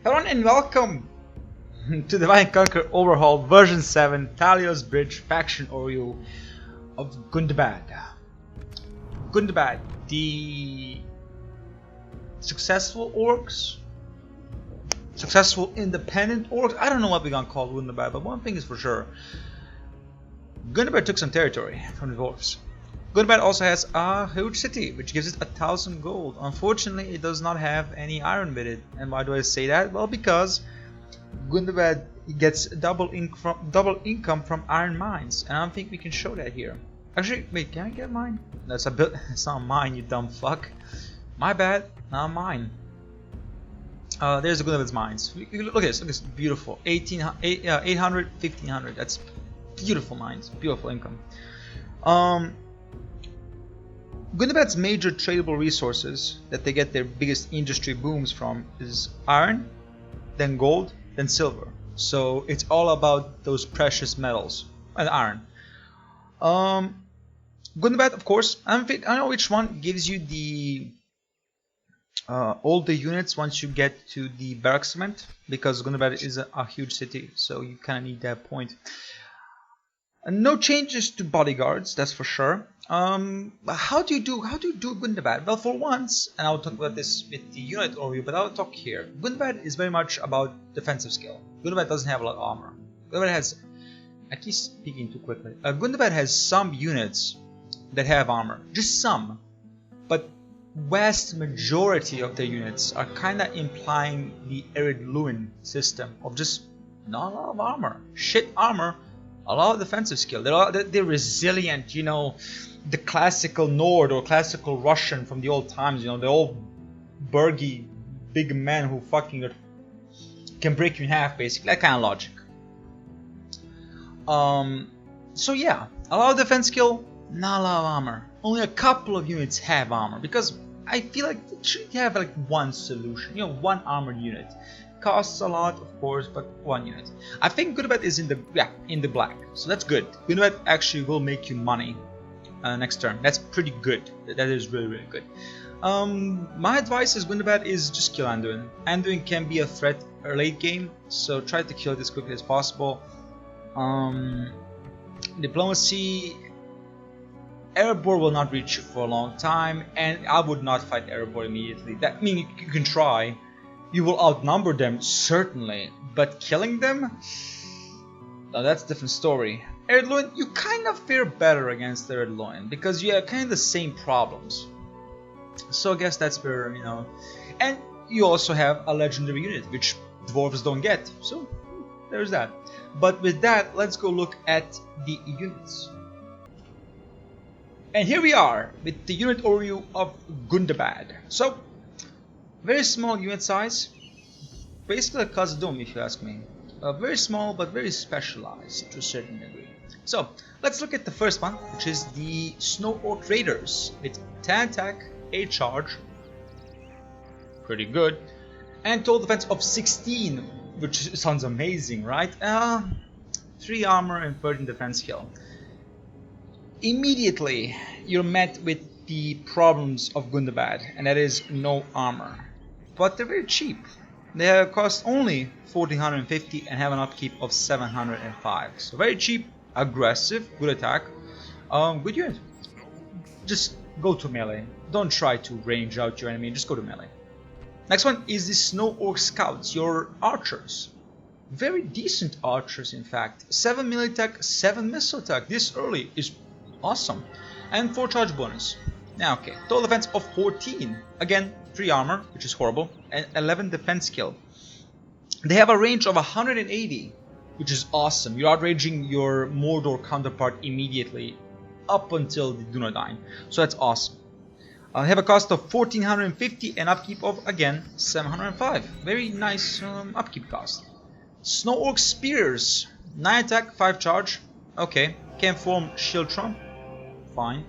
Hello and welcome to the Conquer Overhauled version 7 Thalios Bridge faction overview of Gundabad. Gundabad, the successful orcs, successful independent orcs. I don't know what we're gonna call Gundabad, but one thing is for sure: Gundabad took some territory from the dwarves. Gundabad also has a huge city, which gives it 1,000 gold. Unfortunately, it does not have any iron with it. And why do I say that? Well, because Gundabad gets double income from iron mines, and I don't think we can show that here. Actually, wait, can I get mine? That's a bit. It's not mine, you dumb fuck. My bad, not mine. There's Gundabad's mines. Look at this. Look at this. Beautiful. 800, 1500. That's beautiful mines. Beautiful income. Gundabad's major tradable resources that they get their biggest industry booms from is iron, then gold, then silver. So it's all about those precious metals and iron. Gundabad, of course, I don't know which one gives you the all the units once you get to the barracks cement, because Gundabad is a huge city, so you kind of need that point. And no changes to bodyguards, that's for sure. How do you do Gundabad? Well, for once, and I'll talk about this with the unit overview, but I'll talk here. Gundabad is very much about defensive skill. Gundabad doesn't have a lot of armor. Gundabad has, I keep speaking too quickly. Gundabad has some units that have armor, just some, but vast majority of their units are kind of implying the Arid Luin system of just not a lot of armor, shit armor. A lot of defensive skill. They're resilient, you know, the classical Nord or classical Russian from the old times, you know, the old burgy big men who fucking can break you in half, basically. That kind of logic. So yeah, a lot of defense skill, not a lot of armor. Only a couple of units have armor, because I feel like they should have like one solution, you know, one armored unit. Costs a lot, of course, but one unit. I think Gundabad is in the black, so that's good. Gundabad actually will make you money next turn. That's pretty good. That is really good. My advice is Gundabad is just kill Anduin. Anduin can be a threat late game, so try to kill it as quickly as possible. Diplomacy. Erebor will not reach you for a long time, and I would not fight Erebor immediately. That means you can try. You will outnumber them, certainly, but killing them? Now that's a different story. Arid Luin, you kind of fare better against Arid Luin, because you have kind of the same problems. So I guess that's where, you know... And you also have a legendary unit, which dwarves don't get, so there's that. But with that, let's go look at the units. And here we are, with the unit overview of Gundabad. So, very small unit size, basically a Khazad-dûm if you ask me. Very small but very specialized to a certain degree. So let's look at the first one, which is the Snow Orc Raiders with 10 attack, 8 charge, pretty good, and total defense of 16, which sounds amazing, right? 3 armor and 13 defense skill. Immediately you're met with the problems of Gundabad, and that is no armor. But they're very cheap. They cost only 1450 and have an upkeep of 705. So very cheap, aggressive, good attack, good unit. Just go to melee. Don't try to range out your enemy, just go to melee. Next one is the Snow Orc Scouts, your archers. Very decent archers, in fact. 7 melee attack, 7 missile attack. This early is awesome. And 4 charge bonus. Now, okay, total defense of 14. Again, 3 armor, which is horrible, and 11 defense skill. They have a range of 180, which is awesome. You're outraging your Mordor counterpart immediately, up until the Dunedain. So that's awesome. They have a cost of 1450 and upkeep of, again, 705. Very nice upkeep cost. Snow Orc Spears, 9 attack, 5 charge. Okay, can form Shield Trump. Fine.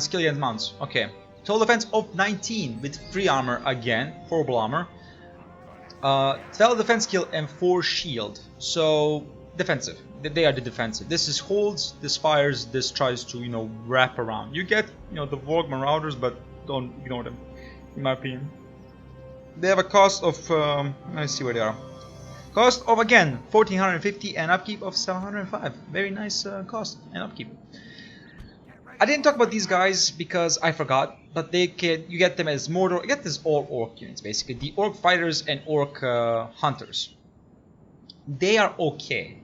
Skill against mounts. Okay. Total defense of 19 with 3 armor again. Horrible armor. 12 defense skill and 4 shield. So defensive. They are the defensive. This is holds, this fires, this tries to, you know, wrap around. You get, you know, the Vorg Marauders, but don't ignore them, in my opinion. They have a cost of, let's see where they are. Cost of, again, 1450 and upkeep of 705. Very nice cost and upkeep. I didn't talk about these guys because I forgot, but you get them as Mordor. You get this all orc units basically, the orc fighters and orc hunters. They are okay.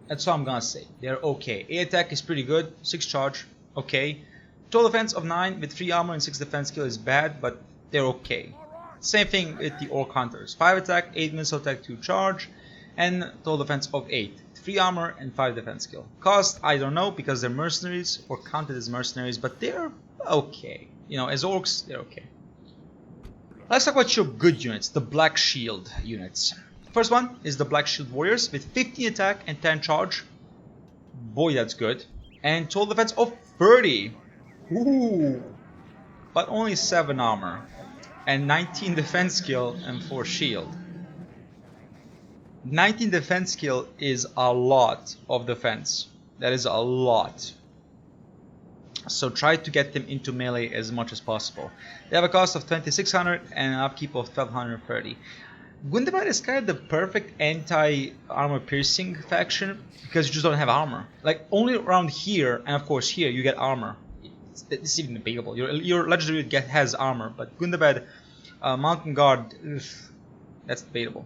That's all I'm gonna say. They're okay. 8 attack is pretty good. 6 charge, okay. Total defense of 9 with 3 armor and 6 defense skill is bad, but they're okay. Same thing with the orc hunters. 5 attack, 8 missile attack, 2 charge, and total defense of 8. 3 armor and 5 defense skill. Cost, I don't know because they're mercenaries or counted as mercenaries, but they're okay. You know, as orcs, they're okay. Let's talk about your good units, the Black Shield units. First one is the Black Shield Warriors with 15 attack and 10 charge. Boy, that's good. And total defense of 30. Ooh. But only 7 armor. And 19 defense skill and 4 shield. 19 defense skill is a lot of defense. That is a lot. So try to get them into melee as much as possible. They have a cost of 2600 and an upkeep of 1230. Gundabad is kind of the perfect anti-armor piercing faction because you just don't have armor. Like only around here and of course here you get armor. It's even debatable. Your legendary has armor, but Gundabad Mountain Guard, that's debatable.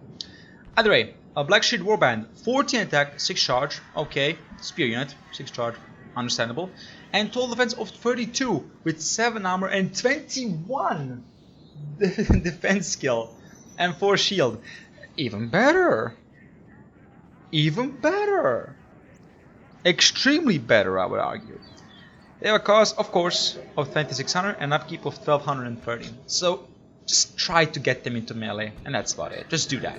Either way, a Black Shield Warband, 14 attack, 6 charge, okay. Spear unit, 6 charge, understandable. And total defense of 32 with 7 armor and 21 defense skill and 4 shield. Even better. Even better. Extremely better, I would argue. They have a cost, of course, of 2600 and upkeep of 1230. So just try to get them into melee, and that's about it. Just do that.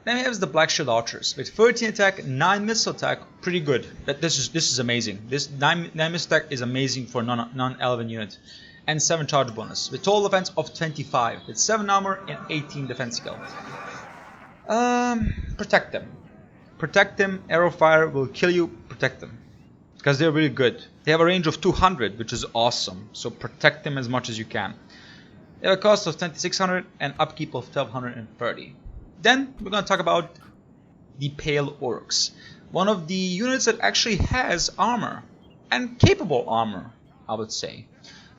Then we have the Black Shield Archers with 13 attack, 9 missile attack, pretty good. This is amazing. This 9 missile attack is amazing for non-elven unit, and 7 charge bonus with total defense of 25 with 7 armor and 18 defense skill. Protect them. Protect them. Arrow fire will kill you. Protect them because they're really good. They have a range of 200, which is awesome. So protect them as much as you can. They have a cost of 2600 and upkeep of 1230. Then we're going to talk about the Pale Orcs. One of the units that actually has armor. And capable armor, I would say.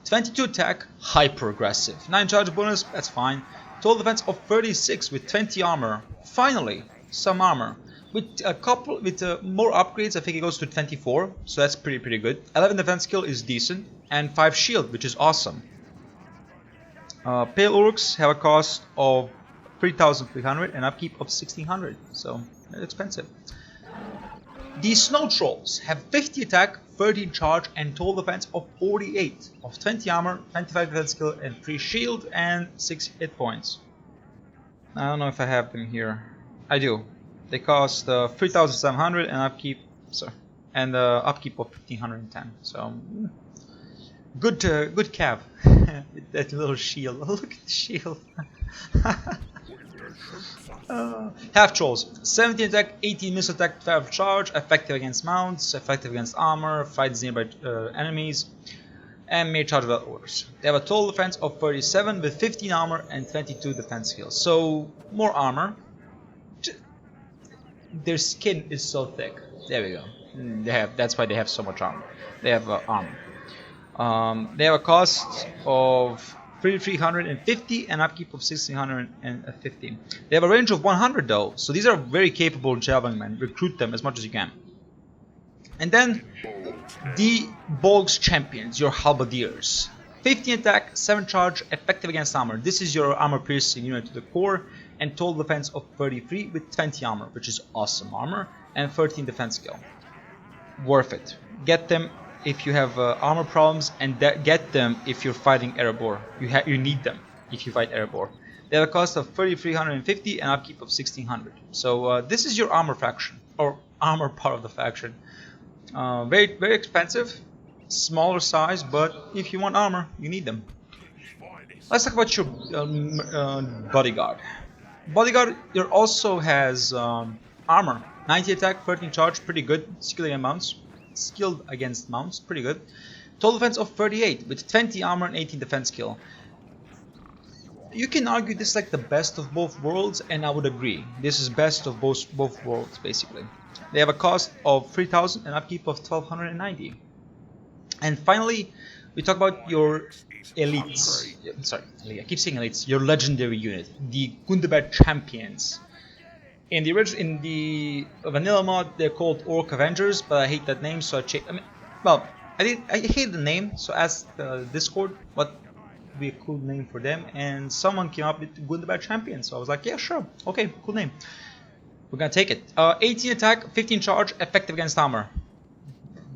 22 attack, hyper aggressive. 9 charge bonus, that's fine. Total defense of 36 with 20 armor. Finally, some armor. With a couple, with more upgrades, I think it goes to 24. So that's pretty good. 11 defense skill is decent. And 5 shield, which is awesome. Pale Orcs have a cost of 3,300 and upkeep of 1,600, so that's expensive. The Snow Trolls have 50 attack, 13 charge, and total defense of 48, of 20 armor, 25 defense skill, and 3 shield, and 6 hit points. I don't know if I have them here. I do. They cost 3,700 and upkeep, upkeep of 1,510. So good cav with that little shield. Look at the shield. Half Trolls, 17 attack, 18 missile attack, 12 charge, effective against mounts, effective against armor, fights nearby enemies, and may charge without orders. They have a total defense of 37 with 15 armor and 22 defense skills. So more armor. Their skin is so thick. There we go. That's why they have so much armor. They have armor. They have a cost of 3,350 and upkeep of 1,650. They have a range of 100 though, so these are very capable javelin men. Recruit them as much as you can. And then the Bolg's Champions, your halberdiers. 15 attack, 7 charge, effective against armor. This is your armor piercing unit to the core, and total defense of 33 with 20 armor, which is awesome armor, and 13 defense skill. Worth it. Get them if you have armor problems, and get them if you're fighting Erebor. You need them if you fight Erebor. They have a cost of 3,350 and upkeep of 1,600. So this is your armor faction, or armor part of the faction. Very expensive, smaller size, but if you want armor, you need them. Let's talk about your bodyguard. Bodyguard also has armor. 90 attack, 13 charge, pretty good. Skilled against mounts, pretty good. Total defense of 38 with 20 armor and 18 defense skill. You can argue this is like the best of both worlds, and I would agree. This is best of both worlds, basically. They have a cost of 3,000 and upkeep of 1,290. And finally, we talk about your elites. Sorry, I keep saying elites. Your legendary unit, the Gundabad champions. In the vanilla mod, they're called Orc Avengers, but I hate that name, so I hate the name. So ask the Discord what would be a cool name for them, and someone came up with Gundabad champions. So I was like, yeah, sure, okay, cool name. We're gonna take it. 18 attack, 15 charge, effective against armor.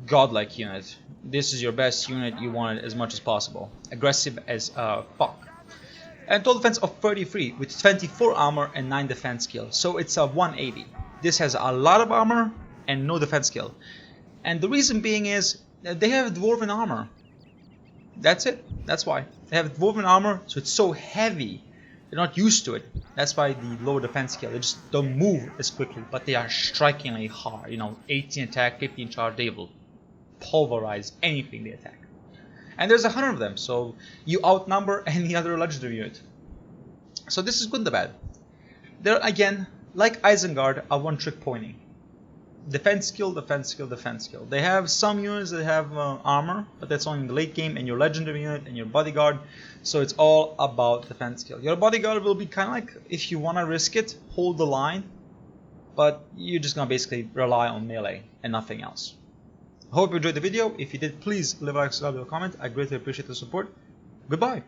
Godlike unit. This is your best unit. You want it as much as possible. Aggressive as fuck. And total defense of 33 with 24 armor and 9 defense skill. So it's a 180. This has a lot of armor and no defense skill. And the reason being is that they have dwarven armor. That's it. That's why. They have dwarven armor, so it's so heavy. They're not used to it. That's why the low defense skill. They just don't move as quickly, but they are strikingly hard. You know, 18 attack, 15 charge, they will pulverize anything they attack. And there's 100 of them, so you outnumber any other legendary unit. So this is Gundabad. They're again, like Isengard, a one-trick pony. Defense skill, defense skill, defense skill. They have some units that have armor, but that's only in the late game, and your legendary unit and your bodyguard. So it's all about defense skill. Your bodyguard will be kind of like, if you want to risk it, hold the line, but you're just going to basically rely on melee and nothing else. I hope you enjoyed the video. If you did, please leave a like, subscribe, or comment. I greatly appreciate the support. Goodbye.